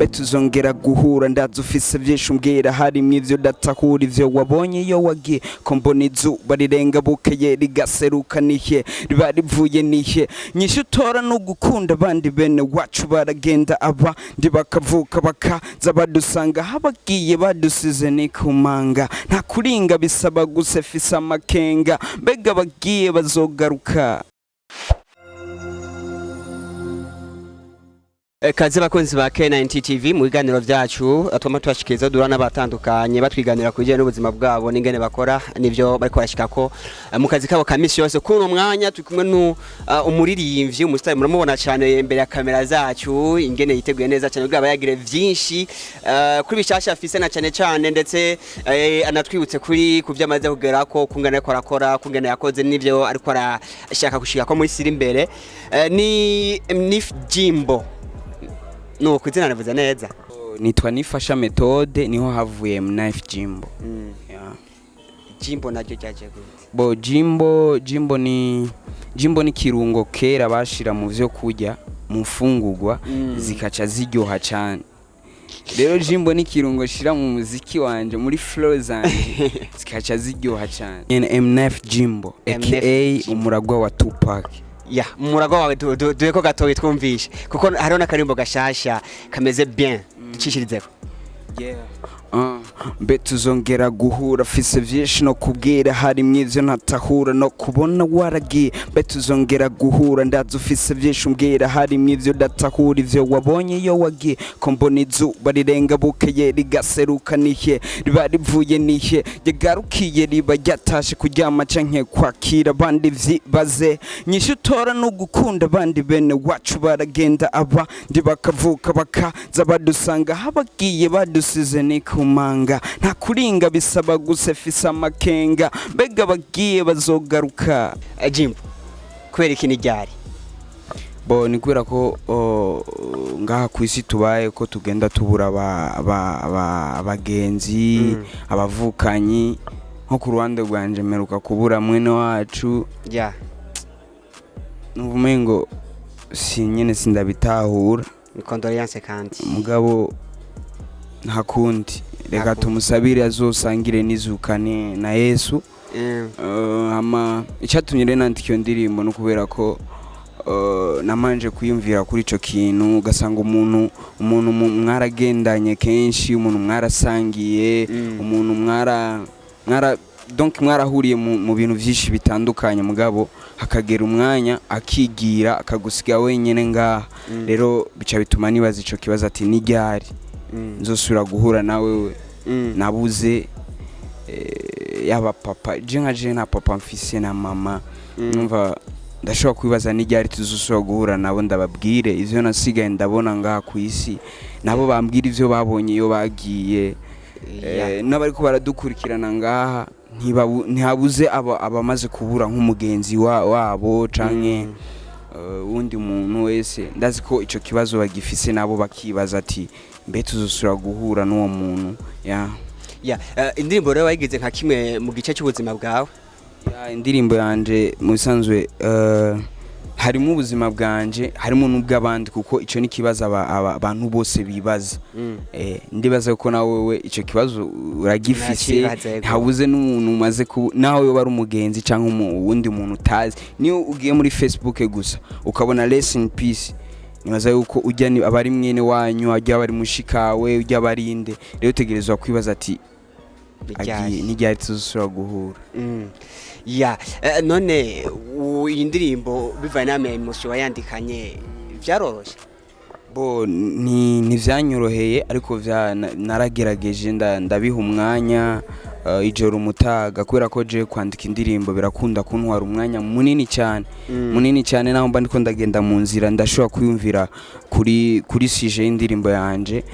betuzongera guhura ndaza ufise vyinshi umbwira harimwo ivyo datahura ivyo wabonye iyo wagiye ko mbona izuba rirenga bukeye rigaseruka nihe riba rivuye nihe nyinshi utora no gukunda abandi bene wacu baragenda aba ndi bakavuka bakaza badusanga habagiye badusize ni kumanga nta kuringa bisaba gusefisa amakenga mbega bagiye bazogaruka. Kazi bakunzi ba K9 TV mu biganiro vyacu atuma twashikiriza durana batandukanye batwiganira kujye n'ubuzima bwabo n'ingene bakora nivyo bari kwashikako mu kazi kabo kamisi yose kuno mwanya tukumwe no umuririmbyi umusitari muramubona cyane imbere ya kamera zacu ingene yiteguye neza cyane bwaba yagire vyinshi kuri bishasha afise na cyane ndetse anatwibutse kuri kuvyamaze kugerako kungana ariko arakora kungana yakoze nivyo ariko arashaka gushika ko muri siri imbere ni Mnif Jimbo. No kuzina navuze neza. Nitwa nifasha methode niho havuye Mnif Jimbo. Yeah. Jimbo naryo cyaje gute? Bo Jimbo ni kirungo kera bashira mu vyo kurya mu fungurwa zikaca ziryoha cyane. Rero Jimbo ni kirungo shira mu muziki wanje muri flow zanje zikaca ziryoha cyane. Mnif Jimbo aka umuragwa wa Tupac. Ya murago wawe dueko gatoyi twumvishe kuko hariho nakarimbo gashasha kameze bien ducishirizeko. Yeah. Betuzongera guhura fise vyinshi no kubwira harimwo ivyo ntatahura no kubona waragiye betuzongera guhura ndaza ufise vyinshi umbwira harimwo ivyo datahura ivyo wabonye iyo wagiye ko mbona izuba rirenga bukeye rigaseruka nihe riba rivuye nihe yagarukiye riba ryatashe kuryama canke kwakira abandi vyibaze nyinshi utora no gukunda abandi bene wacu baragenda aba ndi bakavuka bakaza badusanga habagiye badusize ni kumanga nta kuringa bisaba gusefisa amakenga mbega bagiye bazogaruka. Jimbo kwera iki nijyari? Bo ni kwera ko ngaha kwisi tubaye ko tugenda tubura abagenzi abavukanyi nko ku Rwanda rwanje meruka kubura mwene wacu. Yeah. Nuvumengo si nyene sindabitahura ni condoléance kandi mugabo ntakundi reka tumusabire azosangire nizukane na Yesu. Ama icyatumye rero nandika iyo ndirimbo no kubera ko namanje kuyumvira kuri ico kintu ugasanga umuntu mwaragendanye kenshi umuntu mwarasangiye umuntu donc mwarahuriye mu bintu vyinshi bitandukanye mugabo hakagera umwanya akigira akagusiga wenyene ngaha rero bica bituma nibaza ico kibazo ati nijyari nzosura guhura nawe nabuze yaba papa je na papa mfise na mama numva ndashobora kwibaza nijyari tuzosura guhura nabo ndababwire ivyo nasigaye ndabona ngaha kwisi nabo bambwira ivyo babonye iyo bagiye n'abari ko baradukurikirana ngaha ntihabuze abamaze kubura nk'umugenzi wabo canke undi muntu wese ndazi ko ico kibazo bagifise nabo bakibaza ati mbe tuzosura guhura n'uwo muntu. Indirimbo rero wayigize nka kimwe mu gice cy'ubuzima bwawe? Indirimbo yanje mu bisanzwe harimo ubuzima bwanje harimo n'ubw'abandi kuko ico ni kibazo abantu bose bibaza. Ndibaza ko nawe wewe ico kibazo uragifise habuze n'umuntu umaze nawe yo bari umugenzi canke uwundi muntu utazi niyo ugiye muri Facebook gusa ukabona rest in peace nibaza yuko ujya ni abari mwene wanyu ajya bari mushikawe ujya barinde rero tegerezwa kwibaza ati nijyari tuzosura guhura. None iyi ndirimbo bivanye n'ame emotion wayandikanye vyaroroshe? Bo ni vyanyoroheye ariko naragerageje ndabiha umwanya ijoro umutaga kubera ko je kwandika indirimbo birakunda kuntwara umwanya munini cyane naho mba ndiko ndagenda mu nzira ndashobora kuyumvira kuri sije y'indirimbo yanje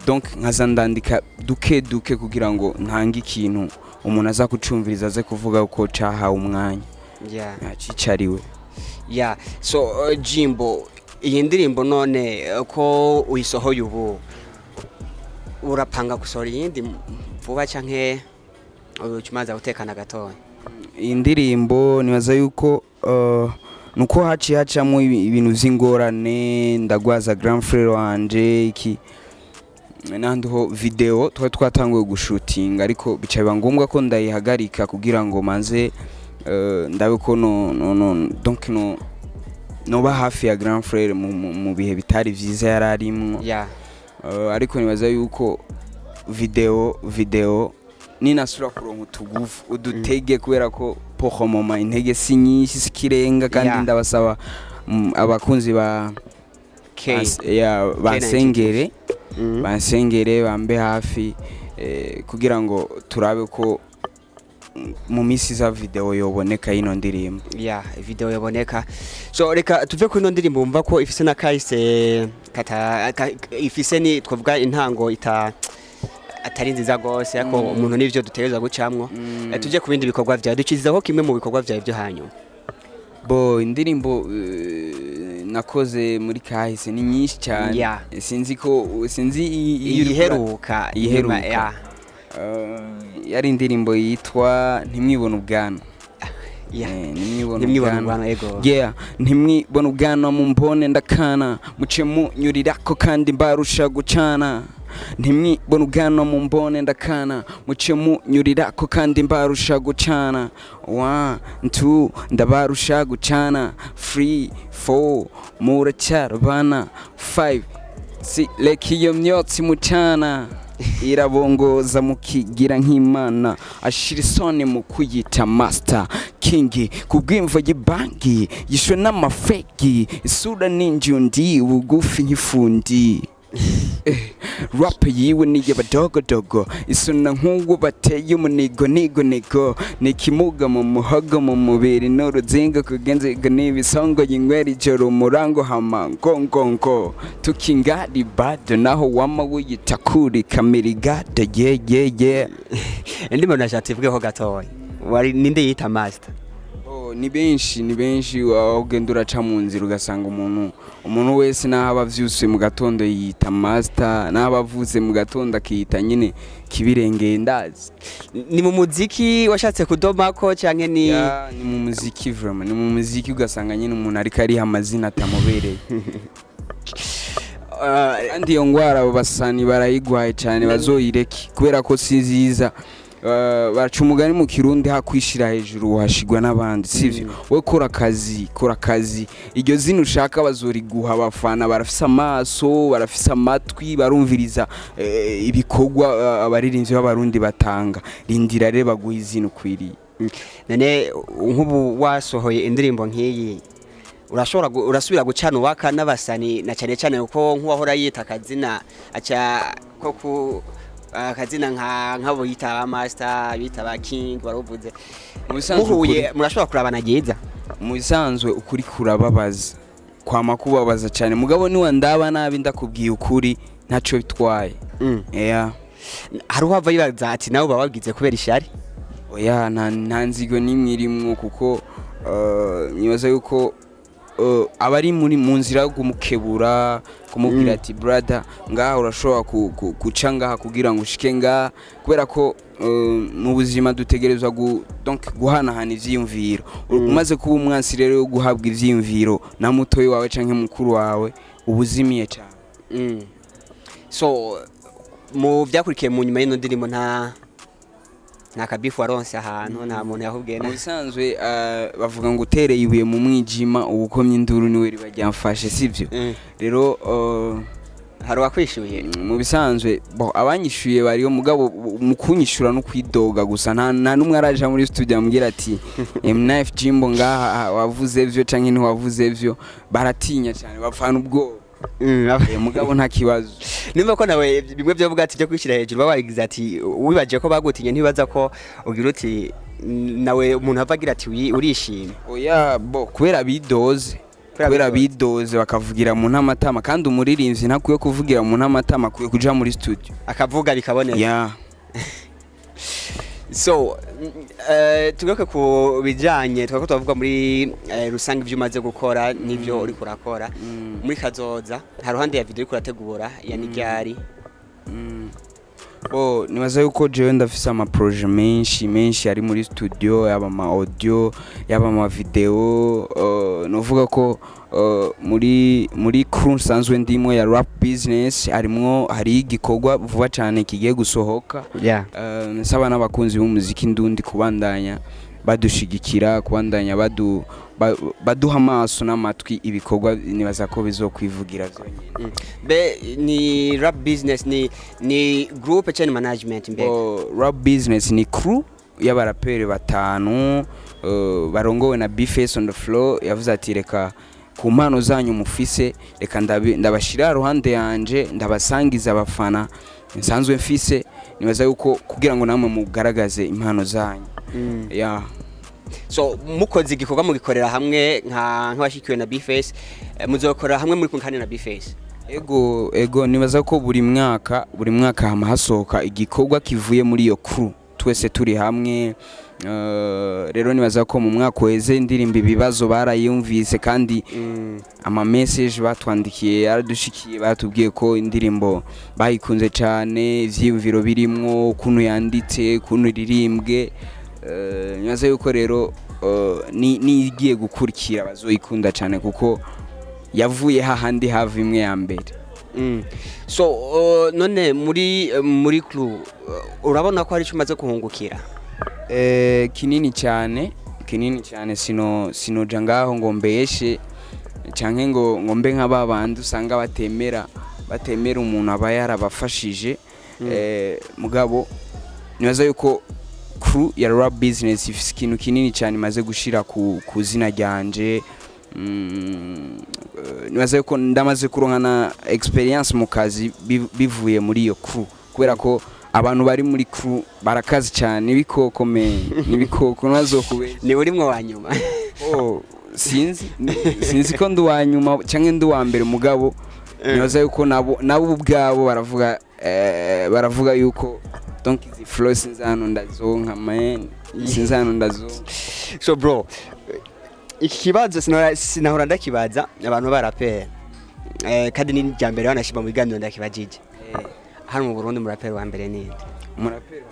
donc nkaza ndandika duke kugira ngo ntange ikintu umuntu aza kucumviriza aze kuvuga uko cahawe umwanya cicariwe. So Jimbo iyi ndirimbo none ko uyisohoye ubu urapanga gusohora iyindi vuba canke ucumaza gutekana gatoya? Indirimbo nibaza yuko nuko haciye hacamo ibintu vy'ingorane ndagwaza grand frère wanje iki nandiho video twatanguye gushutinga ariko bica biba ngombwa ko ndayihagarika kugira ngo manze ndabe ko donc noba hafi ya grand frère mu bihe bitari vyiza yararimwo ariko nibaza yuko video ninasura kuronka utugufu udutege kubera ko poho mama intege si nyinshi sikirenga kandi ndabasaba abakunzi ba bansengere bambe hafi kugira ngo turabe ko mu misi za video yoboneka ino ndirimbo video yoboneka so reka tuve ku ino ndirimbo umva ko ifise na kahise ifise ni twavuga intango atari nziza gose yako umuntu nivyo dutegereza gucamwo tuje ku bindi bikorwa vya ducizaho kimwe mu bikorwa vya byo hanyuma indirimbo nakoze muri kahise ni nyinshi cyane sinzi iheruka yari indirimbo yitwa ntimwibona ubwana ntimwibona ubwana mu mbone ndakana muce munyurirako kandi mbarusha gucana ntimwibona ubwana mu mbone ndakana muce munyurirako kandi mbarusha gucana 1 2 ndabarusha gucana 3 4 muracyarabana 5 6 leki iyo myotsi mucana irabongoza mukigira nk'Imana ashira isoni mu kuyita master king kubwimvo yibangi yishwe n'amafeki isura ninjundi bugufi nk'ifundi rap yiwe ni y'abadogodogo isuna nk'uwo bateye umunigo nigo nikimuga mu muhogo mu mubiri n'uruzinga kugenziga n'ibisongo y'inywera ijoro umurango hama ngongongo tukingari bado naho wama wiyita kuri kamirigada yeah ndimo nashatse vugeho gatoya wari ninde yita master ni benshi ugenda uraca mu nzira ugasanga umuntu wese naho avyuse mu gatondo yita master naho avuze mu gatondo akiyita nyine kibirengeye ndazi ni mu muziki washatse kudomako canke ni mu muziki vraiment ni mu muziki ugasanga nyine umuntu ariko ari amazina atamubereye kandi iyo ngwara abo basani barayigwaye cyane bazoyireke kubera ko siziza baca umugani mu kirundi hakwishira hejuru hashigwa n'abandi sivyo we kora akazi iryo zina ushaka bazoriguha abafana barafisa amaso barafisa amatwi barumviriza ibikorwa abaririnzi b'abarundi batanga rindira rero baguha izina ukwiriye none nk'ubu wasohoye indirimbo nk'iyi urasubira gucana uwaka n'abasani na cyane uko nk'uwahora yita akazina aca ko akazina nk'abo yita master bita ba king baruvuze muhuye murashobora kurabana geza mu bisanzwe ukuri kurababaza kwama kubabaza cyane mugabo ni wandaba nabi ndakubwiye ukuri ntaco bitwaye hari uhava yibaza ati nawe bababwize kubera ishari nta nzigo nimwirimwo kuko nibaza yuko abari mu nzira yo kumukebura kumubwira ati brother ngaha urashobora guca ngaha kugira ngo ushike ngaha kubera ko mu buzima dutegerezwa donc guhanahana ivyiyumviro umaze kuba umwansi rero yo guhabwa ivyiyumviro na mutoyi wawe canke mukuru wawe ubuzimiye cyane so mu byakurikiye mu nyuma y'ino ndirimbo nta kabifu waronse ahantu nta muntu yahubwiye mu bisanzwe bavuga ngo utereye ibuye mu mwijima ubukomye induru niwe riba ryamfashe sivyo rero hari wakwishuye mu bisanzwe abanyishuye bariyo mugabo mu kunyishura no kwidoga gusa nta numwe araje muri studio ambwira ati Mnif Jimbo ngaha wavuze vyo canke ntiwavuze vyo baratinya cyane bapfana ubwo mugabo nta kibazo nimba ko nawe bimwe byo vuga ati byo kwishira hejuru babagize ati wibaje ko bagutinye ntibaza ko ugira uti nawe umuntu avagira ati urishimye kubera bidoze bakavugira mu ntamatama kandi umuririmvyi ntakwiye kuvugira mu ntamatama akwiye kuja muri studio akavuga bikaboneka so tugaruke ku bijanye twako tuvuga muri rusange ivyo umaze gukora n'ivyo uri kurakora muri kazoza hari ruhande ya video uri kurategura ya niryari nibaza yuko jewe ndafise ama projet menshi ari muri studio, yaba ama audio, yaba ama video, novuga ko muri crew nsanzwe ndimo ya rap business hari igikorwa vuba cyane kigiye gusohoka. Nsaba n'abakunzi b'umuziki ndundi kubandanya badushigikira, kubandanya baduha amaso n'amatwi, ibikorwa nibaza ko bizokwivugira byonyine. Be ni rap business ni group chain management mbega? Rap business ni crew y'abaraperi batanu barongowe na Bface on the floor. Yavuze ati reka ku mpano zanyu mufise, reka ndabashira ruhande yanje, ndabasangiza abafana nsanzwe mfise, nibaza yuko kugira ngo namwe mugaragaze impano zanyu. So mukoze igikorwa mugikorera hamwe nk'abashikiwe na Bface, muzokorera hamwe muri kunkane na Bface? Ego nibaza ko buri mwaka hama hasohoka igikorwa kivuye muri iyo crew, twese turi hamwe. Rero nibaza ko mu mwaka weze indirimbo ibibazo barayumvise, kandi ama message batwandikiye yaradushikiye, batubwiye ko indirimbo bayikunze cyane, ivyiyumviro birimwo, ukuntu yanditse, ukuntu iririmbwe. Nibaza yuko rero ni igiye gukurikira bazoyikunda cyane kuko yavuye hahandi hava imwe ya mbere. So none muri crew urabona ko hari icyo umaze kuhungukira? Kinini cyane sinoja ngaho ngo mbeshe canke ngo mbe nk'ababandi usanga batemera umuntu aba yarabafashije. Mugabo nibaza yuko crew ya rap business ifise ikintu kinini cyane imaze gushira ku zina ryanje. Nibaza yuko ndamaze kuronkana experience mu kazi bivuye muri iyo crew, kubera ko abantu bari muri crew barakazi cyane, nibikoko nazokubera. Ni urimwe wa nyuma? Sinzi ko ndi wa nyuma canke ndi wa mbere, mugabo nibaza yuko nabo ubwabo baravuga yuko donc izi flow sinzano ndazonka man, sinzano ndazonka. So bro, iki kibazo sinahora ndakibaza abantu barapera, kandi ni njambere banashima mu biganiro ndakibajije. Hano mu Burundi murapera wa mbere ni nde? Murapera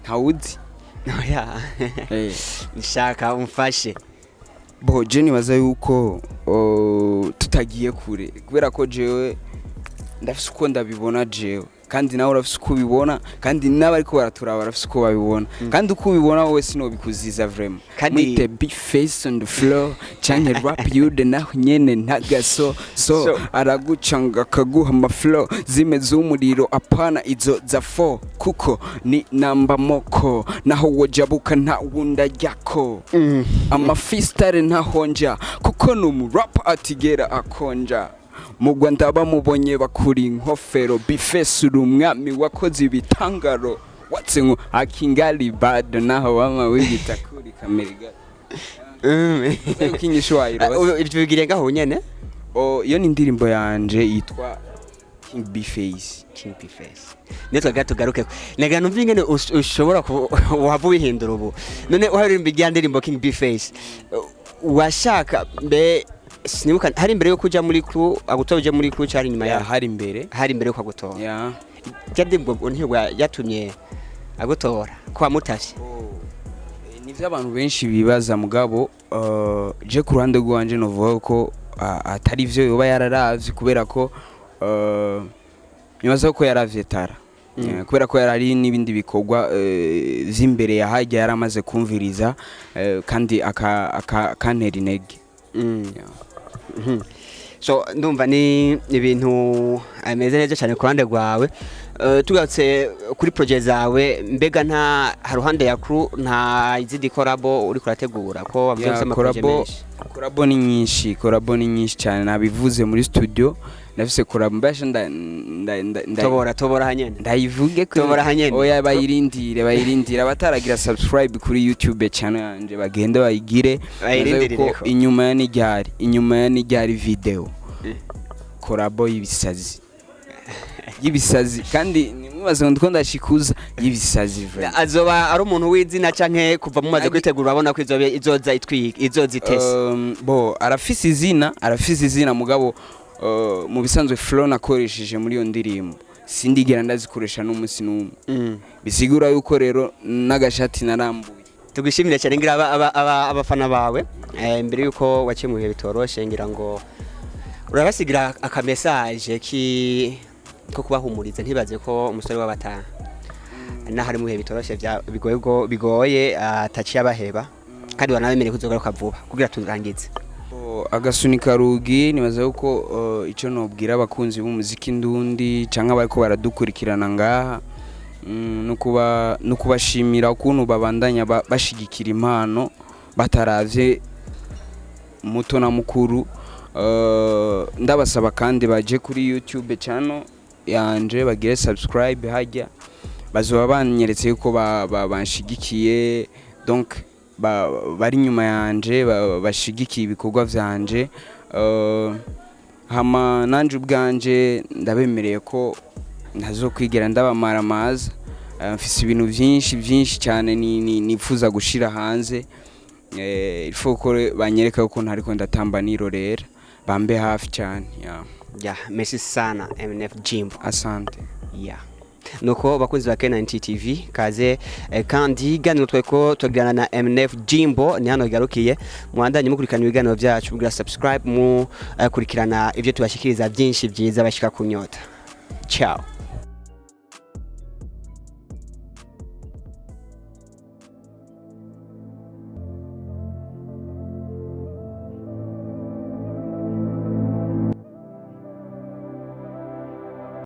ntawuzi? Oya. Nshaka umfashe. Je nibaza yuko tutagiye kure, kubera ko jewe ndafise uko ndabibona jewe, kandi nawe urafise uko ubibona, kandi n'abariko baraturaba barafise uko babibona, kandi uko ubibona wowe sinobikuziza vraiment. Mwite Bface on the floor canke rap yude naho nyene ntagaso, so aragucanga kaguha ama flow zimeze umuriro, apana izo za 4 kuko ni namba moko, naho wojabuka nta wunda yako. Ama freestyle ntahonja kuko no rap atigera akonja. Mugwa ndabamubonye bakuri inkofero, Bface urumwami wakoze ibitangaro, watse ngo akingali bad naho wama wigita kuri kamera. Ukinyisho wayiro ibyo bigire ngaho nyene? Iyo ni indirimbo yanje yitwa Bface. Netwa gato garuke naga numva ingene ushobora wava wihindura ubu. None uharirimba igya ndirimbo Bface washaka mbe sinibuka hari imbere yo kuja muri crew, agutoje muri crew cyari nyuma ya? Hari imbere yo kwagutora. Cyadimbo ntihwa yatumye agutora kwa mutavye. Nivyo abantu benshi bibaza, mugabo je ku ruhande rwanje novuga ko atari vyo yoba yararavye, kubera ko nibaza ko yaravye tara, kubera ko yarari n'ibindi bikorwa vy'imbere yahajya yaramaze kumviriza, kandi akantera intege. So ndumva ni ibintu ameze neza cyane ku ruhande rwawe. Tugatse kuri project zawe, mbega nta haruhande ya crew nta izidi collabo uri kurategura ko wavuze ama project menshi? Collabo ni nyinshi cyane, nabivuze muri studio nafise collabo mbasha tobora hanyene ndayivuge ko tobora hanyene. Oya bayirindira abataragira subscribe kuri YouTube channel yanje bagende bayigire, ko inyuma ya nijari video collabo y'ibisazi kandi nimubaze ngo ndiko ndashikuza y'ibisazi vre. Azoba ari umuntu w'izina canke kuva mumaze kwitegura abona ko izoza itese? arafise izina mugabo mu bisanzwe flow nakoresheje muri yo ndirimbo sindigera ndazikoresha n'umunsi n'umwe bisigura yuko rero n'agashati narambuye. Tugishimire cyane ngira abafana bawe mbere yuko waciye mu bihe bitoroshe ngira ngo urabasigira aka message ko kubahumuriza ntibaze ko umusore w'abatana hari mu bihe bitoroshe bigoye ataciye abaheba kandi wanabemereye kuzogaruka vuba kugira turangize. Agasunika rugi nibaza yuko icyo nobwira abakunzi b'umuziki ndundi canke abariko baradukurikirana ngaha no kubashimira ukuntu babandanya bashigikira impano bataravye muto na mukuru. Ndabasaba kandi baje kuri YouTube channel yanje bagire subscribe hajya bazoba banyeretse yuko banshigikiye donc bari nyuma yanje bashigikiye ibikorwa vyanje. Hama nanje ubwanje ndabemereye ko ntazokwigera ndabamaramaza. Mfise ibintu byinshi cyane nifuza gushira hanze. Ilfo ko banyereka yuko ntariko ndatamba nirorera bambe hafi cyane. Merci sana Mnif Jimbo. Asante. Nuko bakunzi ba K9 TV kaze kandi ganiro tweko tugirana na Mnif Jimbo ni hano garukiye mwandanye mukurikirana ibiganiro byacu mugira subscribe mu kurikirana ivyo tubashikiriza byinshi byiza bashika kunyota. Ciao.